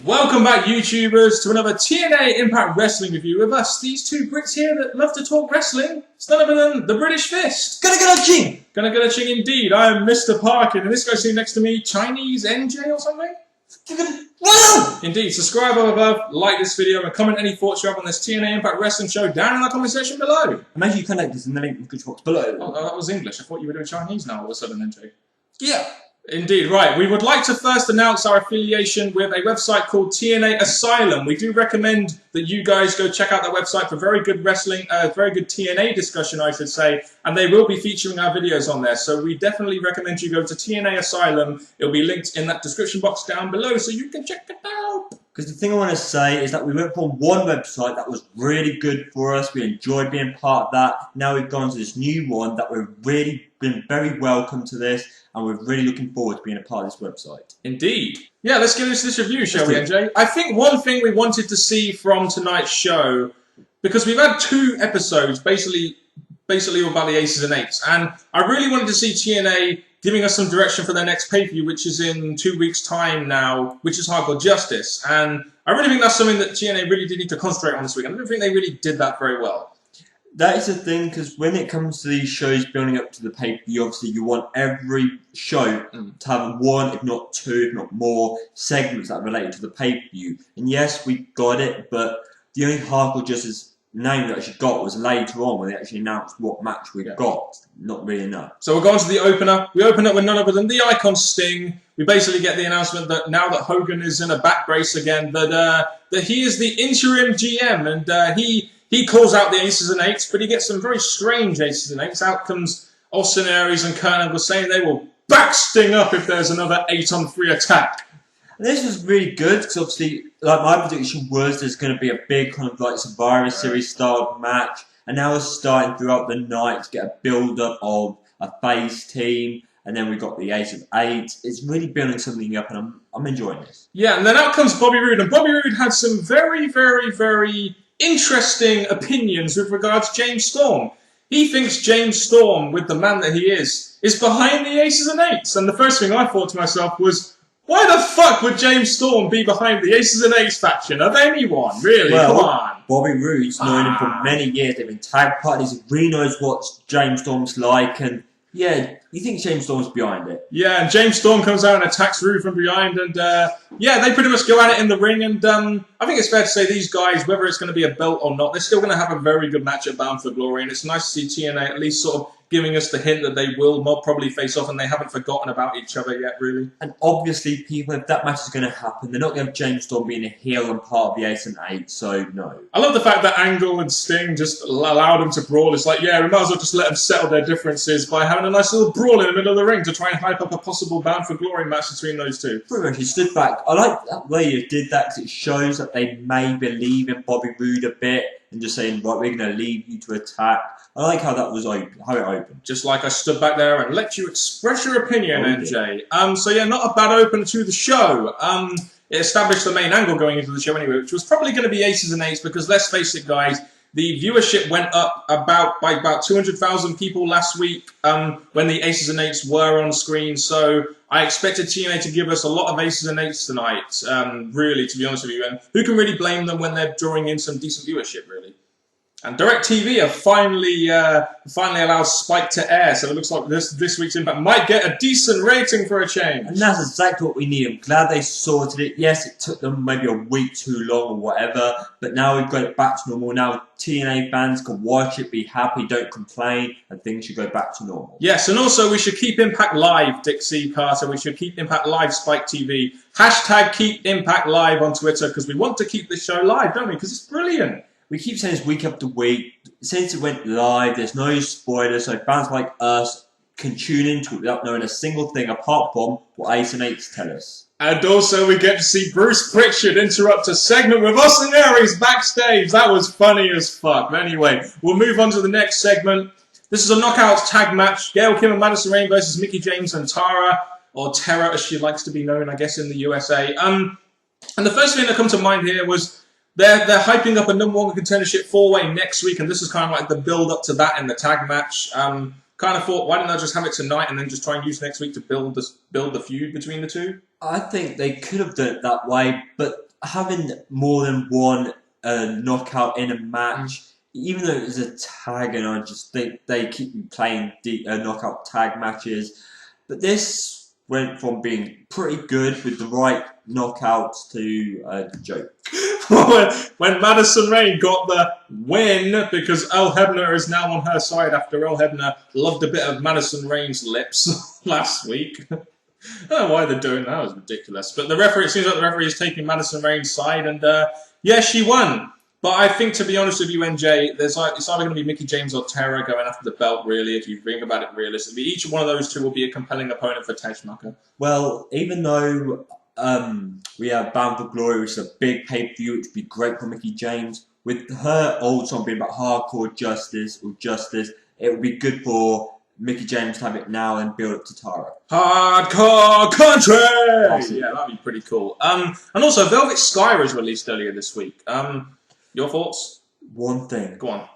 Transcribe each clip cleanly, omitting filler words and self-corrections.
Welcome back, YouTubers, to another TNA Impact Wrestling review with us, these two Brits here that love to talk wrestling. It's none other than the British Fist. Gonna get a ching! Gonna get a ching indeed. I am Mr. Parkin, and this guy sitting next to me, Chinese NJ or something? Wow! Indeed. Subscribe up above, like this video, and comment any thoughts you have on this TNA Impact Wrestling show down in the comment section below. And make sure you connect us in the link in the description box below. Oh, that was English. I thought you were doing Chinese now all of a sudden, NJ. Yeah. Indeed, right. We would like to first announce our affiliation with a website called TNA Asylum. We do recommend that you guys go check out that website for very good wrestling, very good TNA discussion, I should say, and they will be featuring our videos on there. So we definitely recommend you go to TNA Asylum. It'll be linked in that description box down below so you can check it out. Because the thing I want to say is that we went from one website that was really good for us. We enjoyed being part of that. Now we've gone to this new one that we've really been very welcome to this. And we're really looking forward to being a part of this website. Indeed. Yeah, let's get into this review, shall we, NJ? I think one thing we wanted to see from tonight's show, because we've had two episodes basically about the Aces and Eights, and I really wanted to see TNA giving us some direction for their next pay-per-view, which is in 2 weeks' time now, which is Hardcore Justice. And I really think that's something that TNA really did need to concentrate on this week. I don't think they really did that very well. That is the thing, because when it comes to these shows building up to the pay-per-view, obviously you want every show to have one, if not two, if not more, segments that relate to the pay-per-view. And yes, we got it, but the only Hardcore Justice name that actually got was later on when they actually announced what match we got. Not really enough. So we're going to the opener. We open up with none other than the Icon Sting. We basically get the announcement that now that Hogan is in a back brace again, that he is the interim GM, and he calls out the Aces and Eights, but he gets some very strange Aces and Eights. Out comes Austin Aries and Kurt Angle saying they will back Sting up if there's another 8-on-3 attack. And this was really good, because obviously, like my prediction was there's going to be a big kind of like Survivor Series style match, and now it's starting throughout the night to get a build-up of a face team, and then we got the Ace of Eight. It's really building something up, and I'm enjoying this. Yeah, and then out comes Bobby Roode, and Bobby Roode had some very, very, very interesting opinions with regards to James Storm. He thinks James Storm, with the man that he is behind the Aces and Eights. And the first thing I thought to myself was, why the fuck would James Storm be behind the Aces and Eights faction of anyone? Really? Well, come on. Bobby Roode's known him for many years. They've been tag partners. He really knows what James Storm's like. And yeah, you think James Storm's behind it? Yeah, and James Storm comes out and attacks Roode from behind, and yeah, they pretty much go at it in the ring, and I think it's fair to say these guys, whether it's going to be a belt or not, they're still going to have a very good match at Bound for Glory, and it's nice to see TNA at least sort of giving us the hint that they will not probably face off, and they haven't forgotten about each other yet, really. And obviously, people, if that match is going to happen, they're not going to have James Storm being a heel and part of the Ace and Eight, so no. I love the fact that Angle and Sting just allowed them to brawl. It's like, yeah, we might as well just let them settle their differences by having a nice little brawl in the middle of the ring to try and hype up a possible Bound for Glory match between those two. Pretty much, he stood back. I like that way you did that, because it shows that they may believe in Bobby Roode a bit, and just saying, right, we're going to leave you to attack. I like how that was open, how it opened. Just like I stood back there and let you express your opinion, NJ. So yeah, not a bad open to the show. It established the main angle going into the show anyway, which was probably going to be Aces and Eights, because let's face it, guys, the viewership went up by about 200,000 people last week when the Aces and Eights were on screen. So I expected TNA to give us a lot of Aces and Eights tonight, really, to be honest with you. And who can really blame them when they're drawing in some decent viewership, really? And DirecTV have finally allowed Spike to air, so it looks like this week's Impact might get a decent rating for a change. And that's exactly what we need. I'm glad they sorted it. Yes, it took them maybe a week too long or whatever, but now we've got it back to normal. Now TNA fans can watch it, be happy, don't complain, and things should go back to normal. Yes, and also we should keep Impact live, Dixie Carter. We should keep Impact live, Spike TV. Hashtag keep Impact live on Twitter, because we want to keep this show live, don't we? Because it's brilliant. We keep saying this week after week. Since it went live, there's no spoilers, so fans like us can tune into it without knowing a single thing apart from what Ace and Eights tell us. And also we get to see Bruce Pritchard interrupt a segment with Austin Aries backstage. That was funny as fuck. But anyway, we'll move on to the next segment. This is a Knockouts tag match. Gail Kim and Madison Rayne versus Mickie James and Tara, or Tara as she likes to be known, I guess, in the USA. And the first thing that comes to mind here was they're hyping up a #1 contendership 4-way next week, and this is kind of like the build-up to that in the tag match. Kind of thought, why didn't I just have it tonight and then just try and use next week to build the feud between the two? I think they could have done it that way, but having more than one knockout in a match, even though it was a tag, and I just think they keep playing knockout tag matches, but this went from being pretty good with the right knockouts to a joke. When Madison Rayne got the win, because Earl Hebner is now on her side after Earl Hebner loved a bit of Madison Rayne's lips last week. I don't know why they're doing that. It was ridiculous. But the referee, it seems like the referee is taking Madison Rayne's side, and yeah, she won. But I think, to be honest with you, NJ, it's either going to be Mickie James or Tara going after the belt, really, if you think about it realistically. Each one of those two will be a compelling opponent for Tejmaka. Well, even though we have Bound for Glory, which is a big pay-per-view, which would be great for Mickie James, with her old song being about hardcore justice, it would be good for Mickie James to have it now and build up to Tara. Hardcore country! Absolutely. Yeah, that'd be pretty cool. And also, Velvet Sky was released earlier this week. Your thoughts? One thing. Go on.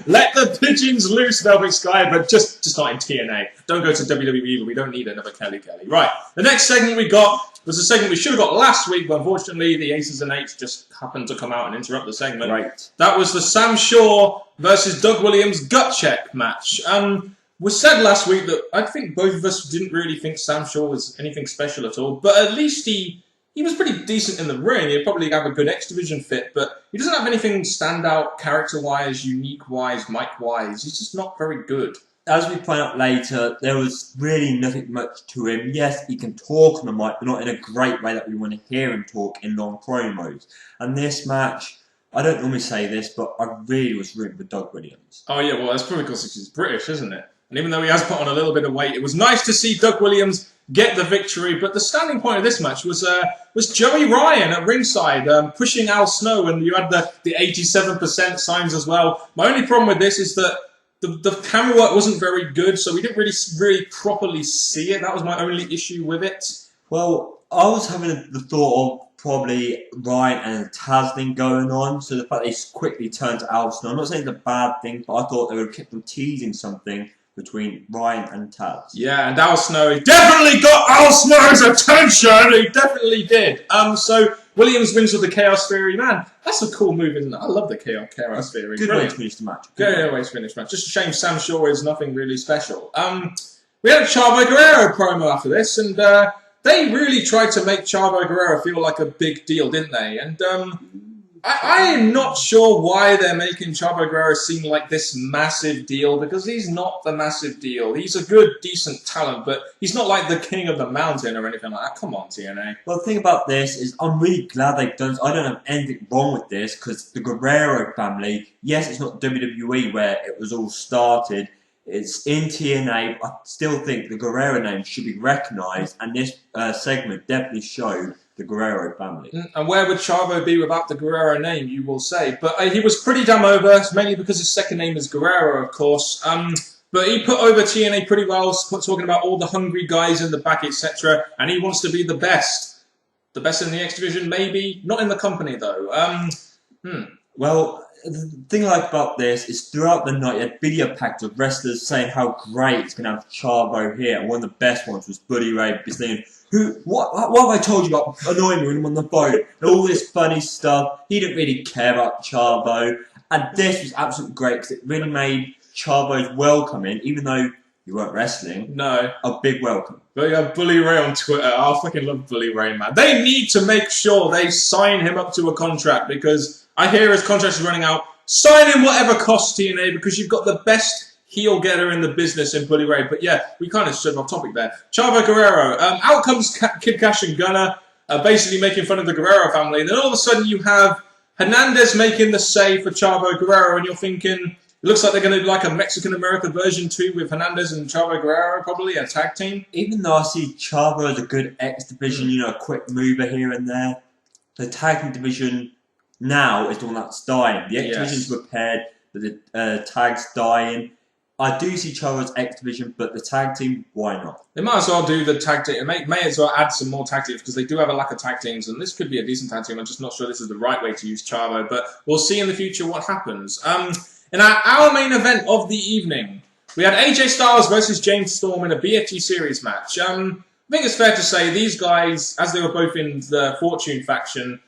Let the pigeons loose, Velvet Sky, but just not in TNA. Don't go to WWE, we don't need another Kelly. Right, the next segment we got was a segment we should have got last week, but unfortunately the Aces and Eights just happened to come out and interrupt the segment. Right. That was the Sam Shaw versus Doug Williams gut check match. We said last week that I think both of us didn't really think Sam Shaw was anything special at all, but at least he was pretty decent in the ring. He'd probably have a good X Division fit, but he doesn't have anything stand out character-wise, unique-wise, mic-wise. He's just not very good. As we find out later, there was really nothing much to him. Yes, he can talk on the mic, but not in a great way that we want to hear him talk in long promos. And this match, I don't normally say this, but I really was rooting for Doug Williams. Oh yeah, well that's probably because he's British, isn't it? And even though he has put on a little bit of weight, it was nice to see Doug Williams get the victory. But the standing point of this match was Joey Ryan at ringside pushing Al Snow, and you had the 87% signs as well. My only problem with this is that the camera work wasn't very good, so we didn't really properly see it. That was my only issue with it. Well, I was having the thought of probably Ryan and a Taz thing going on, so the fact they quickly turned to Al Snow, I'm not saying it's a bad thing, but I thought they would have kept them teasing something between Ryan and Taz. Yeah, and Al Snow, he definitely got Al Snow's attention! He definitely did. So Williams wins with the Chaos Theory. Man, that's a cool move, isn't it? I love the Chaos Theory. Good way to finish the match. Good way to finish the match. Just a shame Sam Shaw is nothing really special. We had a Chavo Guerrero promo after this, and they really tried to make Chavo Guerrero feel like a big deal, didn't they? And I am not sure why they're making Chavo Guerrero seem like this massive deal, because he's not the massive deal. He's a good, decent talent, but he's not like the king of the mountain or anything like that. Come on, TNA. Well, the thing about this is I'm really glad they've done this. I don't have anything wrong with this, because the Guerrero family, yes, it's not WWE where it was all started. It's in TNA. I still think the Guerrero name should be recognised, and this segment definitely showed the Guerrero family. And where would Chavo be without the Guerrero name, you will say. But he was pretty damn over, mainly because his second name is Guerrero, of course. But he put over TNA pretty well, talking about all the hungry guys in the back, etc. And he wants to be the best. The best in the X Division, maybe. Not in the company, though. Well, the thing I like about this is throughout the night, you had video packs of wrestlers saying how great it's going to have Chavo here. And one of the best ones was Buddy Ray saying, what have I told you about annoying me when I'm on the phone? And all this funny stuff. He didn't really care about Chavo. And this was absolutely great because it really made Chavo's welcoming, even though you weren't wrestling, a big welcome. But you have Bully Ray on Twitter. I fucking love Bully Ray, man. They need to make sure they sign him up to a contract, because I hear his contract is running out. Sign him whatever costs, TNA, because you've got the best heel getter in the business in Bully Ray. But yeah, we kind of stood off topic there. Chavo Guerrero. Out comes Kid Cash and Gunner, basically making fun of the Guerrero family. And then all of a sudden you have Hernandez making the save for Chavo Guerrero, and you're thinking, it looks like they're going to do like a Mexican-American version too, with Hernandez and Chavo Guerrero, probably, a tag team. Even though I see Chavo as a good X Division, a quick mover here and there, the tag team division now is the one that's dying. The X Division's repaired, but the tag's dying. I do see Chavo's X Division, but the tag team, why not? They might as well do the tag team. May as well add some more tag teams, because they do have a lack of tag teams, and this could be a decent tag team. I'm just not sure this is the right way to use Chavo, but we'll see in the future what happens. In our main event of the evening, we had AJ Styles versus James Storm in a BFG series match. think it's fair to say these guys, as they were both in the Fortune faction,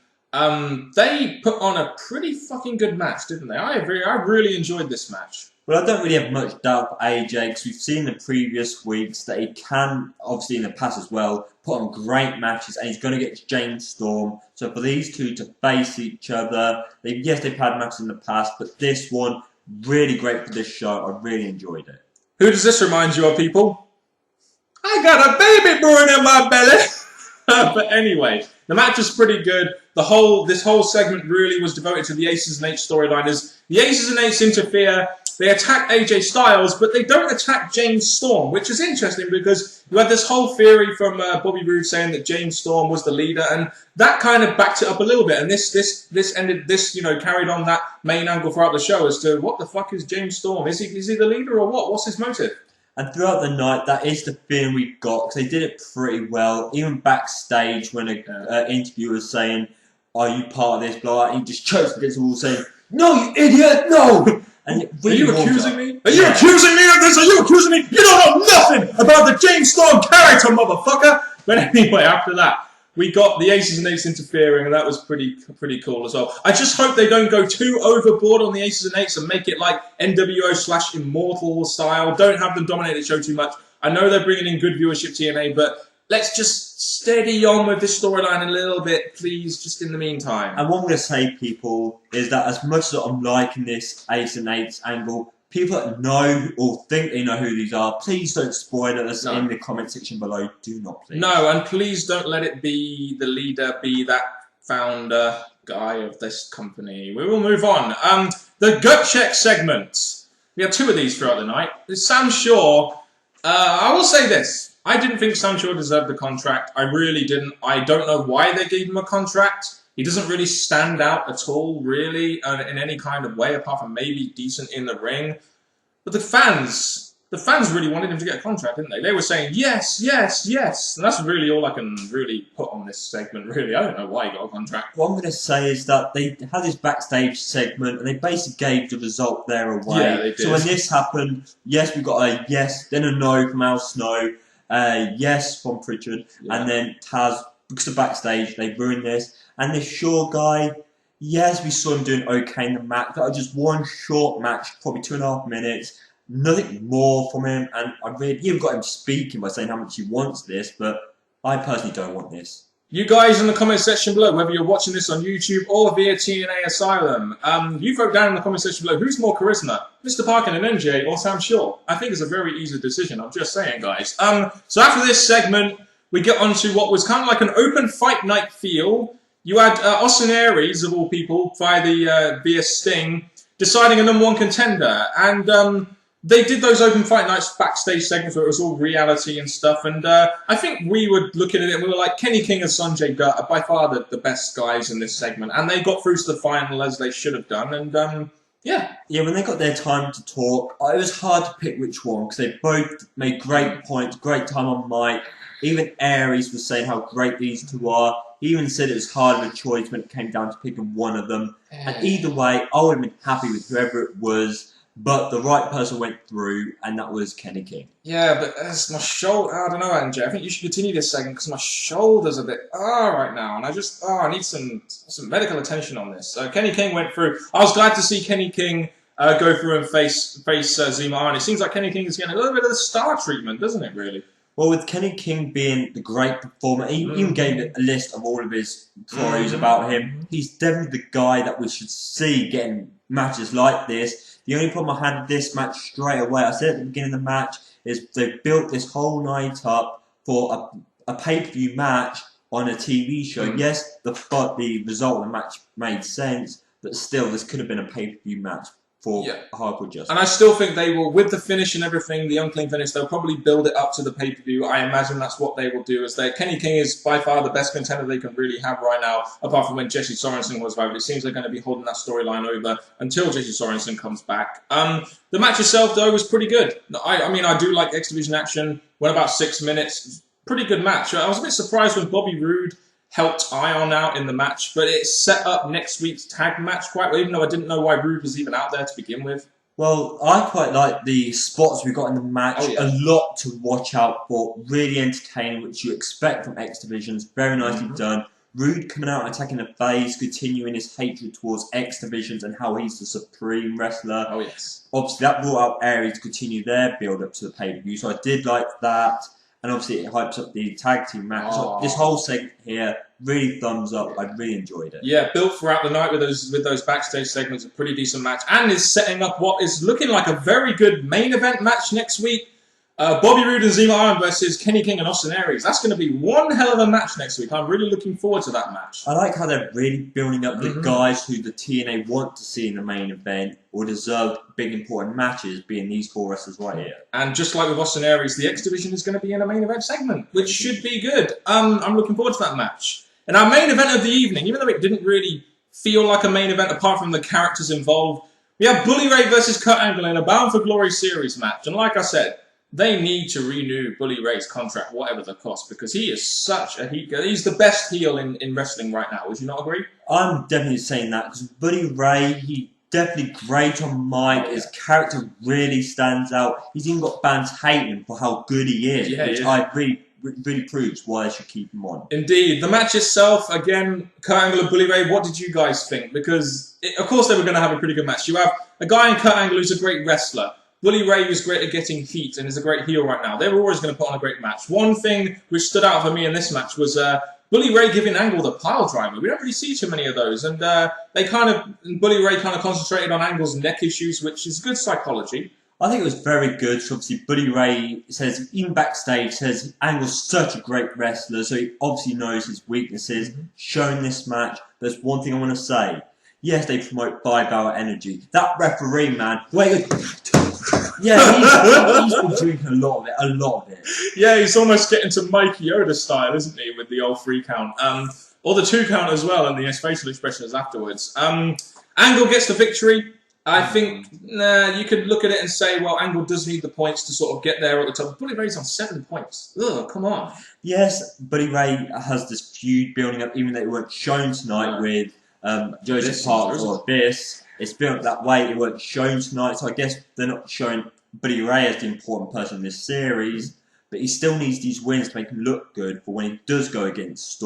they put on a pretty fucking good match, didn't they? I really enjoyed this match. Well, I don't really have much doubt for AJ, because we've seen in the previous weeks that he can, obviously in the past as well, put on great matches, and he's going to get James Storm. So for these two to face each other, yes, they've had matches in the past, but this one, really great for this show. I really enjoyed it. Who does this remind you of, people? I got a baby brewing in my belly! But anyway, the match was pretty good. This whole segment really was devoted to the Aces and 8's storyline. As the Aces and 8's interfere, they attack AJ Styles, but they don't attack James Storm, which is interesting because you had this whole theory from Bobby Roode saying that James Storm was the leader, and that kind of backed it up a little bit. And this carried on that main angle throughout the show as to what the fuck is James Storm? Is he the leader or what? What's his motive? And throughout the night, that is the feeling we've got, because they did it pretty well. Even backstage, when an interviewer was saying, "Are you part of this?" Blah, and he just chokes against the wall, saying, "No, you idiot, no!" And it really Are you accusing me? Are you accusing me of this? Are you accusing me? You don't know nothing about the James Storm character, motherfucker! But anyway, after that, we got the Aces and 8's interfering, and that was pretty cool as well. I just hope they don't go too overboard on the Aces and 8's and make it like NWO/Immortal style. Don't have them dominate the show too much. I know they're bringing in good viewership, TNA, but let's just steady on with this storyline a little bit, please, just in the meantime. And what I'm going to say, people, is that as much as I'm liking this Ace and 8's angle, people that know or think they know who these are, please don't spoil us in the comment section below. Do not, please. No, and please don't let it be the leader, be that founder guy of this company. We will move on. The gut check segment. We have two of these throughout the night. Sam Shaw. I will say this. I didn't think Sam Shaw deserved the contract. I really didn't. I don't know why they gave him a contract. He doesn't really stand out at all, really, in any kind of way, apart from maybe decent in the ring. But the fans really wanted him to get a contract, didn't they? They were saying, yes, yes, yes. And that's really all I can really put on this segment, really. I don't know why he got a contract. What I'm going to say is that they had this backstage segment, and they basically gave the result there away. Yeah, they did. So when this happened, yes, we got a yes, then a no from Al Snow, yes from Pritchard, and then Taz, because of backstage, they ruined this. And this Shaw guy, yes, we saw him doing okay in the match. That was just one short match, probably 2.5 minutes. Nothing more from him. And I really even got him speaking by saying how much he wants this, but I personally don't want this. You guys in the comment section below, whether you're watching this on YouTube or via TNA Asylum, you vote down in the comment section below who's more charisma, Mr. Parkin and MJ or Sam Shaw. I think it's a very easy decision. I'm just saying, guys. So after this segment, we get onto what was kind of like an open fight night feel. You had Austin Aries, of all people, via Sting, deciding a #1 contender. And they did those open fight nights backstage segments where it was all reality and stuff. And I think we were looking at it and we were like, Kenny King and Sanjay Dutt are by far the best guys in this segment. And they got through to the final as they should have done. And yeah. Yeah, when they got their time to talk, it was hard to pick which one because they both made great points, great time on mic. Even Aries was saying how great these two are. He even said it was hard of a choice when it came down to picking one of them. And either way, I would have been happy with whoever it was. But the right person went through, and that was Kenny King. Yeah, but as my shoulder, I don't know, MJ. I think you should continue this segment because my shoulder's a bit right now, and I need some medical attention on this. Kenny King went through. I was glad to see Kenny King go through and face Zima, and it seems like Kenny King is getting a little bit of the star treatment, doesn't it? Really. Well, with Kenny King being the great performer, he even gave a list of all of his pros about him. He's definitely the guy that we should see getting matches like this. The only problem I had with this match straight away, I said at the beginning of the match, is they built this whole night up for a pay-per-view match on a TV show. Yes, the result of the match made sense, but still, this could have been a pay-per-view match for Hardcore Justice. And I still think they will, with the finish and everything, the unclean finish, they'll probably build it up to the pay-per-view. I imagine that's what they will do. Is that Kenny King is by far the best contender they can really have right now, apart from when Jesse Sorensen was over. It seems they're going to be holding that storyline over until Jesse Sorensen comes back. The match itself, though, was pretty good. I mean, I do like X Division action. Went about 6 minutes. Pretty good match. I was a bit surprised when Bobby Roode helped Ion out in the match, but it set up next week's tag match quite well, even though I didn't know why Roode was even out there to begin with. Well, I quite like the spots we got in the match. Oh, yeah. A lot to watch out for. Really entertaining, which you expect from X Divisions. Very nicely done. Rude coming out and attacking the base, continuing his hatred towards X Divisions and how he's the supreme wrestler. Oh, yes. Obviously, that brought out Aries to continue their build up to the pay-per-view, so I did like that. And obviously, it hypes up the tag team match. So this whole segment here, really thumbs up. I really enjoyed it. Yeah, built throughout the night with those backstage segments, a pretty decent match, and is setting up what is looking like a very good main event match next week. Bobby Roode and Zema Iron versus Kenny King and Austin Aries. That's going to be one hell of a match next week. I'm really looking forward to that match. I like how they're really building up the guys who the TNA want to see in the main event or deserve big important matches, being these 4 wrestlers right here. And just like with Austin Aries, the X Division is going to be in a main event segment, which should be good. I'm looking forward to that match. And our main event of the evening, even though it didn't really feel like a main event apart from the characters involved, we have Bully Ray versus Kurt Angle in a Bound for Glory series match. And like I said, they need to renew Bully Ray's contract, whatever the cost, because he is such a heel. He's the best heel in wrestling right now. Would you not agree? I'm definitely saying that because Bully Ray, he definitely great on mic. His character really stands out. He's even got fans hating him for how good he is, which I really proves why they should keep him on. Indeed. The match itself, again, Kurt Angle and Bully Ray, what did you guys think? Because, of course, they were going to have a pretty good match. You have a guy in Kurt Angle who's a great wrestler. Bully Ray was great at getting heat and is a great heel right now. They were always going to put on a great match. One thing which stood out for me in this match was Bully Ray giving Angle the pile driver. We don't really see too many of those. And Bully Ray kind of concentrated on Angle's neck issues, which is good psychology. I think it was very good. So obviously, Bully Ray says, even backstage, says Angle's such a great wrestler, so he obviously knows his weaknesses. Showing this match, there's one thing I want to say. Yes, they promote 5-hour energy. That referee, man, yeah, he's been drinking a lot of it. Yeah, he's almost getting to Mike Yoda style, isn't he, with the old 3 count. Or the 2 count as well, and the facial expressions afterwards. Angle gets the victory. I think you could look at it and say, well, Angle does need the points to sort of get there at the top. Bully Ray's on 7 points. Ugh, come on. Yes, Bully Ray has this feud building up, even though it weren't shown tonight with Joseph Parks or Abyss. It's built up that way. It weren't shown tonight, so I guess they're not showing Bully Ray as the important person in this series. But he still needs these wins to make him look good for when he does go against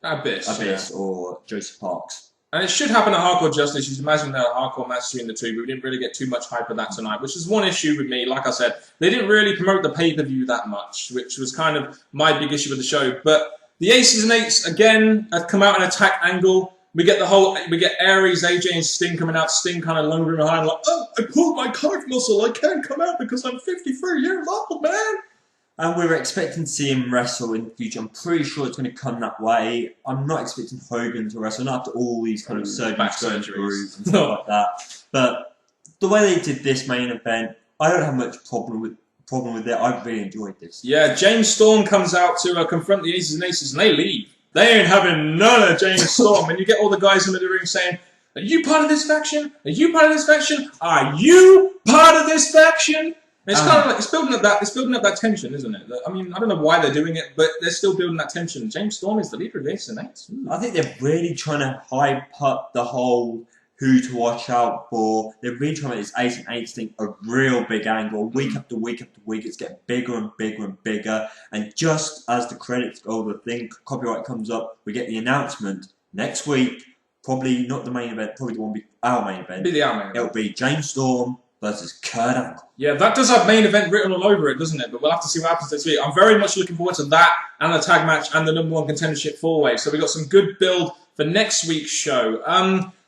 Abyss or Joseph Parks. And it should happen at Hardcore Justice. You can imagine a hardcore match between the two, but we didn't really get too much hype of that tonight, which is one issue with me. Like I said, they didn't really promote the pay-per-view that much, which was kind of my big issue with the show. But the Aces and Eights, again, have come out and attack Angle. We get Aries, AJ, and Sting coming out. Sting kind of lungering behind, like, oh, I pulled my calf muscle. I can't come out because I'm 53 years old, man. And we were expecting to see him wrestle in the future. I'm pretty sure it's going to come that way. I'm not expecting Hogan to wrestle, not after all these kind of surgeries and stuff like that. But the way they did this main event, I don't have much problem with it. I really enjoyed this. Yeah, James Storm comes out to confront the Aces and Aces, and they leave. They ain't having none of James Storm. And you get all the guys in the ring saying, are you part of this faction? Are you part of this faction? Are you part of this faction? It's kind of like it's building up that tension, isn't it? I mean, I don't know why they're doing it, but they're still building that tension. James Storm is the leader of the AcesAnd8's. I think they're really trying to hype up the whole who to watch out for. They're really trying to make this AcesAnd8's thing a real big angle. Week after week after week, it's getting bigger and bigger and bigger. And just as the credits go, the thing copyright comes up, we get the announcement next week. Probably not the main event. Probably the one be our main event. It'll be James Storm versus Kurt Angle. Yeah, that does have main event written all over it, doesn't it? But we'll have to see what happens next week. I'm very much looking forward to that and the tag match and the #1 contendership 4-way. So we got some good build for next week's show.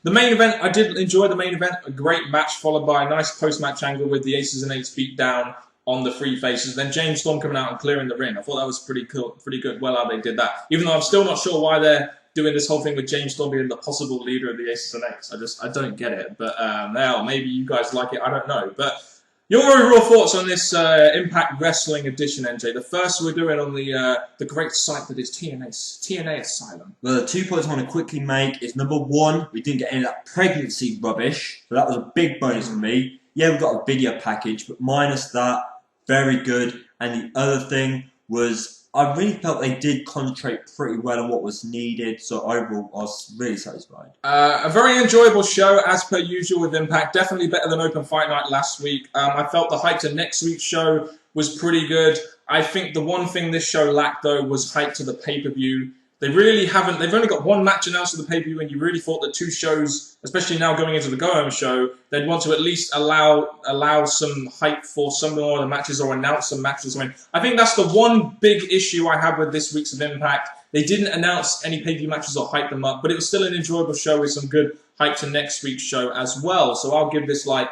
The main event, I did enjoy the main event. A great match followed by a nice post-match angle with the AcesAnd8's beat down on the Free Faces. Then James Storm coming out and clearing the ring. I thought that was pretty cool, pretty good. Well, how they did that. Even though I'm still not sure why they're doing this whole thing with James Storm being the possible leader of the AcesAnd8's. I don't get it. But now maybe you guys like it. I don't know. But your overall thoughts on this Impact Wrestling edition, NJ? The first we're doing on the great site that is TNA Asylum. Well, the 2 points I want to quickly make is #1, we didn't get any of that pregnancy rubbish, so that was a big bonus for me. Yeah, we got a video package, but minus that, very good. And the other thing was I really felt they did concentrate pretty well on what was needed, so overall I was really satisfied. A very enjoyable show, as per usual with Impact. Definitely better than Open Fight Night last week. I felt the hype to next week's show was pretty good. I think the one thing this show lacked, though, was hype to the pay-per-view. They really haven't. They've only got one match announced for the pay-per-view, and you really thought that two shows, especially now going into the go-home show, they'd want to at least allow some hype for some more of the matches or announce some matches. I mean, I think that's the one big issue I have with this week's of Impact. They didn't announce any pay-per-view matches or hype them up, but it was still an enjoyable show with some good hype to next week's show as well. So I'll give this like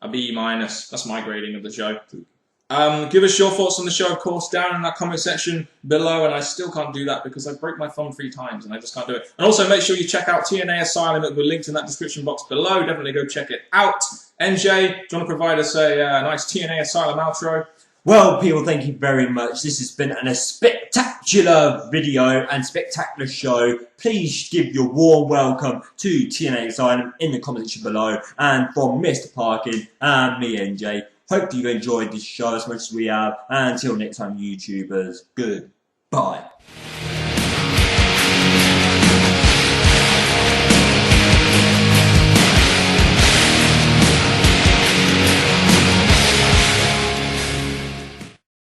a B-. That's my grading of the show. Give us your thoughts on the show, of course, down in that comment section below. And I still can't do that because I broke my thumb 3 times and I just can't do it. And also make sure you check out TNA Asylum. It will be linked in that description box below. Definitely go check it out. NJ, do you want to provide us a nice TNA Asylum outro? Well, people, thank you very much. This has been a spectacular video and spectacular show. Please give your warm welcome to TNA Asylum in the comment section below. And from Mr. Parkin and me, NJ, hope you enjoyed this show as much as we have. And until next time, YouTubers, goodbye.